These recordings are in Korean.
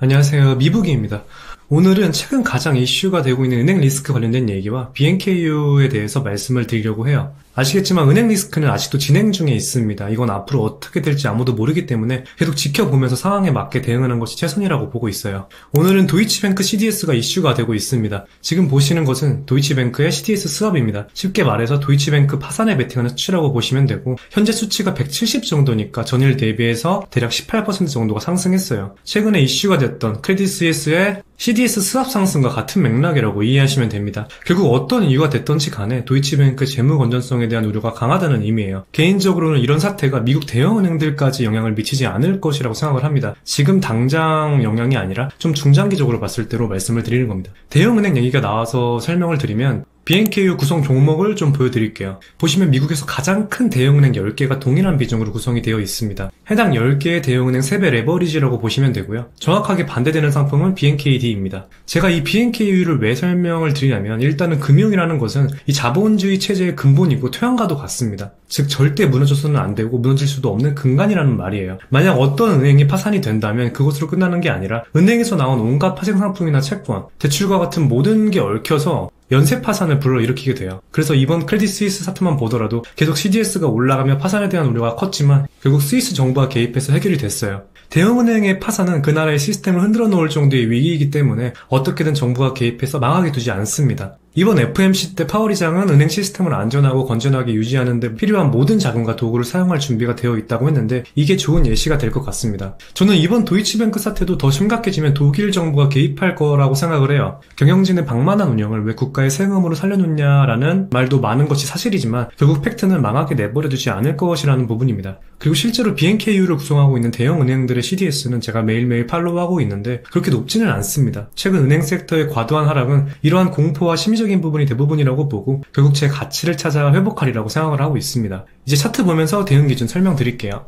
안녕하세요. 미북이입니다. 오늘은 최근 가장 이슈가 되고 있는 은행 리스크 관련된 얘기와 BNKU에 대해서 말씀을 드리려고 해요. 아시겠지만 은행 리스크는 아직도 진행 중에 있습니다. 이건 앞으로 어떻게 될지 아무도 모르기 때문에 계속 지켜보면서 상황에 맞게 대응하는 것이 최선이라고 보고 있어요. 오늘은 도이치뱅크 CDS가 이슈가 되고 있습니다. 지금 보시는 것은 도이치뱅크의 CDS 스왑입니다. 쉽게 말해서 도이치뱅크 파산에 베팅하는 수치라고 보시면 되고, 현재 수치가 170 정도니까 전일 대비해서 대략 18% 정도가 상승했어요. 최근에 이슈가 됐던 크레딧 스위스의 CDS 스왑 상승과 같은 맥락이라고 이해하시면 됩니다. 결국 어떤 이유가 됐던지 간에 도이치뱅크 재무 건전성에 대한 우려가 강하다는 의미예요. 개인적으로는 이런 사태가 미국 대형은행들까지 영향을 미치지 않을 것이라고 생각을 합니다. 지금 당장 영향이 아니라 좀 중장기적으로 봤을 때로 말씀을 드리는 겁니다. 대형은행 얘기가 나와서 설명을 드리면 BNKU 구성 종목을 좀 보여드릴게요. 보시면 미국에서 가장 큰 대형은행 10개가 동일한 비중으로 구성이 되어 있습니다. 해당 10개의 대형은행 3배 레버리지라고 보시면 되고요. 정확하게 반대되는 상품은 BNKD입니다. 제가 이 BNKU를 왜 설명을 드리냐면, 일단은 금융이라는 것은 이 자본주의 체제의 근본이고 토양과도 같습니다. 즉 절대 무너져서는 안 되고 무너질 수도 없는 근간이라는 말이에요. 만약 어떤 은행이 파산이 된다면 그것으로 끝나는 게 아니라 은행에서 나온 온갖 파생 상품이나 채권, 대출과 같은 모든 게 얽혀서 연쇄 파산을 불러일으키게 돼요. 그래서 이번 크레딧 스위스 사태만 보더라도 계속 CDS가 올라가며 파산에 대한 우려가 컸지만 결국 스위스 정부가 개입해서 해결이 됐어요. 대형은행의 파산은 그 나라의 시스템을 흔들어 놓을 정도의 위기이기 때문에 어떻게든 정부가 개입해서 망하게 두지 않습니다. 이번 FMC 때 파월 의장은 은행 시스템을 안전하고 건전하게 유지하는 데 필요한 모든 자금과 도구를 사용할 준비가 되어 있다고 했는데, 이게 좋은 예시가 될 것 같습니다. 저는 이번 도이치뱅크 사태도 더 심각해지면 독일 정부가 개입할 거라고 생각을 해요. 경영진의 방만한 운영을 왜 국가의 세금으로 살려놓냐라는 말도 많은 것이 사실이지만 결국 팩트는 망하게 내버려두지 않을 것이라는 부분입니다. 그리고 실제로 BNKU를 구성하고 있는 대형 은행들의 CDS는 제가 매일매일 팔로우하고 있는데 그렇게 높지는 않습니다. 최근 은행 섹터의 과도한 하락은 이러한 공포와 심리적인 부분이 대부분이라고 보고 결국 제 가치를 찾아 회복하리라고 생각을 하고 있습니다. 이제 차트 보면서 대응 기준 설명드릴게요.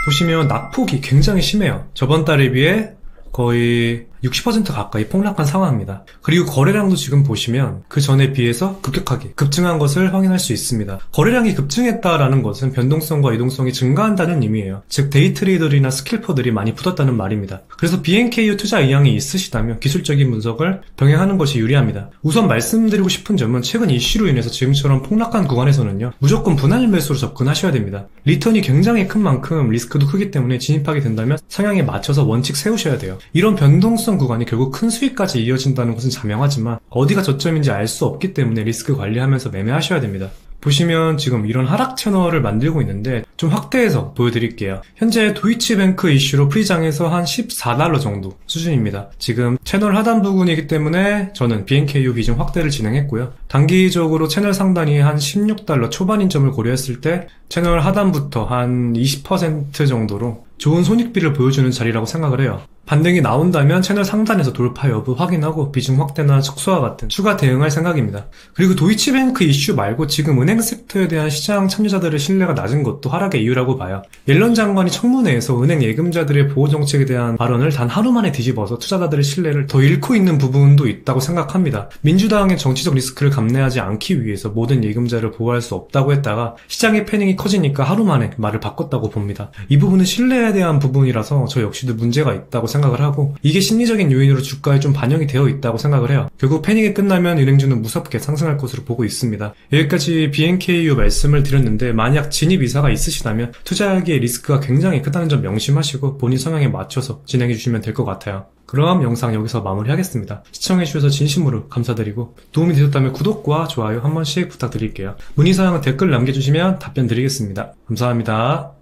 보시면 낙폭이 굉장히 심해요. 저번 달에 비해 거의 60% 가까이 폭락한 상황입니다. 그리고 거래량도 지금 보시면 그 전에 비해서 급격하게 급증한 것을 확인할 수 있습니다. 거래량이 급증했다라는 것은 변동성과 이동성이 증가한다는 의미예요. 즉 데이트레이더들이나 스킬퍼들이 많이 붙었다는 말입니다. 그래서 BNKU 투자 의향이 있으시다면 기술적인 분석을 병행하는 것이 유리합니다. 우선 말씀드리고 싶은 점은 최근 이슈로 인해서 지금처럼 폭락한 구간에서는요, 무조건 분할 매수로 접근하셔야 됩니다. 리턴이 굉장히 큰 만큼 리스크도 크기 때문에 진입하게 된다면 성향에 맞춰서 원칙 세우셔야 돼요. 이런 변동성 구간이 결국 큰 수익까지 이어진다는 것은 자명하지만 어디가 저점인지 알 수 없기 때문에 리스크 관리하면서 매매하셔야 됩니다. 보시면 지금 이런 하락 채널을 만들고 있는데 좀 확대해서 보여드릴게요. 현재 도이치뱅크 이슈로 프리장에서 한 $14 정도 수준입니다. 지금 채널 하단 부분이기 때문에 저는 BNKU 비중 확대를 진행했고요. 단기적으로 채널 상단이 한 $16 초반인 점을 고려했을 때 채널 하단부터 한 20% 정도로 좋은 손익비를 보여주는 자리라고 생각을 해요. 반등이 나온다면 채널 상단에서 돌파 여부 확인하고 비중 확대나 축소와 같은 추가 대응할 생각입니다. 그리고 도이치뱅크 이슈 말고 지금 은행 섹터에 대한 시장 참여자들의 신뢰가 낮은 것도 하락의 이유라고 봐요. 옐런 장관이 청문회에서 은행 예금자들의 보호 정책에 대한 발언을 단 하루 만에 뒤집어서 투자자들의 신뢰를 더 잃고 있는 부분도 있다고 생각합니다. 민주당의 정치적 리스크를 감내하지 않기 위해서 모든 예금자를 보호할 수 없다고 했다가 시장의 패닉이 커지니까 하루 만에 말을 바꿨다고 봅니다. 이 부분은 신뢰에 대한 부분이라서 저 역시도 문제가 있다고 생각을 하고, 이게 심리적인 요인으로 주가에 좀 반영이 되어 있다고 생각을 해요. 결국 패닉이 끝나면 은행주는 무섭게 상승할 것으로 보고 있습니다. 여기까지 BNKU 말씀을 드렸는데, 만약 진입 의사가 있으시다면 투자하기에 리스크가 굉장히 크다는 점 명심하시고 본인 성향에 맞춰서 진행해 주시면 될 것 같아요. 그럼 영상 여기서 마무리하겠습니다. 시청해주셔서 진심으로 감사드리고 도움이 되셨다면 구독과 좋아요 한 번씩 부탁드릴게요. 문의사항은 댓글 남겨주시면 답변 드리겠습니다. 감사합니다.